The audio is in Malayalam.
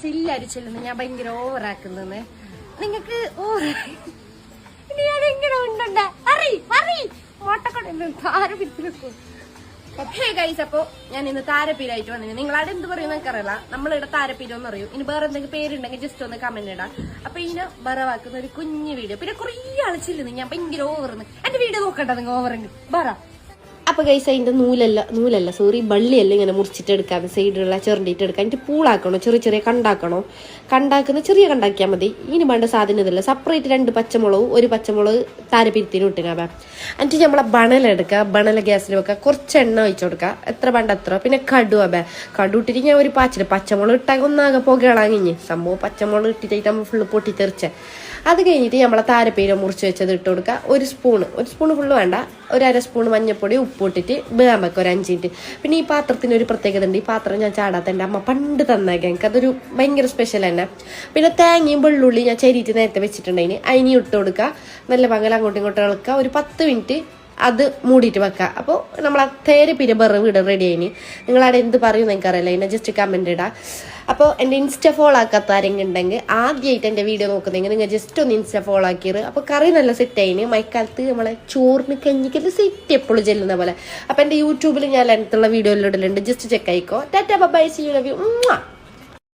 ചില്ലടിച്ചെല്ലുന്നു ഞാൻ ഭയങ്കര ഓവറാക്കുന്നത് നിങ്ങക്ക് ഞാൻ എങ്ങനെ ഉണ്ടണ്ട ഹേ ഗൈസ്, അപ്പൊ ഞാൻ ഇന്ന് താരപ്പീരായിട്ട് വന്നിരുന്നു. നിങ്ങളവിടെ എന്ത് പറയുന്ന എനിക്കറിയില്ല, നമ്മളിവിടെ താരപ്പീരെന്ന് അറിയും. ഇനി വേറെ എന്തെങ്കിലും പേരുണ്ടെങ്കിൽ ജസ്റ്റ് ഒന്ന് കമന്റ് ഇടാം. അപ്പൊ ഇതിനെ ബറവാക്കുന്ന ഒരു കുഞ്ഞു വീഡിയോ. പിന്നെ കുറെ ആളിച്ചില്ലെന്ന് ഞാൻ ഭയങ്കര ഓവർന്ന് എന്റെ വീഡിയോ നോക്കണ്ട നിങ്ങൾ ഓവറെങ്കിൽ ബറ. അപ്പൊ ഗൈസ് അതിന്റെ നൂലല്ല സോറി ബള്ളിയല്ല ഇങ്ങനെ മുറിച്ചിട്ട് എടുക്കാം, സൈഡിലുള്ള ചെറുണ്ടിട്ട് എടുക്കാം. എന്നിട്ട് പൂളാക്കണോ, ചെറിയ ചെറിയ കണ്ടാക്കുന്ന ചെറിയ കണ്ടാക്കിയാൽ മതി. ഇനി വേണ്ട സാധനം ഇതല്ല, സെപ്പറേറ്റ് 2 പച്ചമുളകും 1 പച്ചമുളക് താരപ്പിരുത്തിന് ഇട്ടുകാം. എന്നിട്ട് നമ്മളെ ബണലെടുക്കുക, ബണല ഗ്യാസിൽ വെക്കുക, കുറച്ച് എണ്ണ ഒഴിച്ചു കൊടുക്കുക, എത്ര വേണ്ട അത്ര. പിന്നെ കടു ഇട്ടിട്ട് ഞാൻ ഒരു പച്ചമുളക് ഇട്ടാൽ ഒന്നാകെ പുകകളാങ്ങിഞ്ഞ് സംഭവം. പച്ചമുളക് ഇട്ടിട്ട് നമ്മൾ ഫുള്ള് പൊട്ടിത്തെറിച്ച അത് കഴിഞ്ഞിട്ട് നമ്മളെ താരപ്പീര മുറിച്ച് വെച്ചത് ഇട്ട് കൊടുക്കുക. ഒരു സ്പൂണ് ഫുള്ള് വേണ്ട, 1/2 സ്പൂൺ മഞ്ഞപ്പൊടി ഉപ്പ് ഇട്ടിട്ട് വേഗം വെക്കുക ഒരു 5 മിനിറ്റ്. പിന്നെ ഈ പാത്രത്തിന് ഒരു പ്രത്യേകത ഉണ്ട്, ഈ പാത്രം ഞാൻ ചാടാത്ത എൻ്റെ അമ്മ പണ്ട് തന്നേക്കാം, എനിക്കതൊരു ഭയങ്കര സ്പെഷ്യൽ തന്നെ. പിന്നെ തേങ്ങയും വെള്ളുള്ളി ഞാൻ ചരിയിട്ട് നേരത്തെ വെച്ചിട്ടുണ്ടെങ്കിൽ അതിന് ഇട്ട് കൊടുക്കുക, നല്ല പകൽ അങ്ങോട്ടും ഇങ്ങോട്ടും ഇളക്കുക, ഒരു 10 മിനിറ്റ് അത് മൂടിയിട്ട് വെക്കുക. അപ്പോൾ നമ്മൾ താരപ്പീര വീട് റെഡി ആയിന്. നിങ്ങളവിടെ എന്ത് പറയുമെന്ന് എനിക്കറിയില്ല, ഇതിനെ ജസ്റ്റ് കമൻറ്റ് ഇടാം. അപ്പോൾ എൻ്റെ ഇൻസ്റ്റ ഫോളോ ആക്കാത്ത ആരെങ്കിലും ഉണ്ടെങ്കിൽ ആദ്യമായിട്ട് എൻ്റെ വീഡിയോ നോക്കുന്നെങ്കിൽ നിങ്ങൾ ജസ്റ്റ് ഒന്ന് ഇൻസ്റ്റ ഫോളോ ആക്കിയത്. അപ്പോൾ കറി നല്ല സെറ്റ് ആയിന്. മഴക്കാലത്ത് നമ്മളെ ചോറിന് കഞ്ഞിക്കല് സെറ്റ് എപ്പോഴും ചെല്ലുന്ന പോലെ. അപ്പോൾ എൻ്റെ യൂട്യൂബിൽ ഞാൻ ലെങ്ത്തുള്ള വീഡിയോ ഇടലുണ്ട്, ജസ്റ്റ് ചെക്ക് ആയിക്കോ. Tata bye, see you, love U.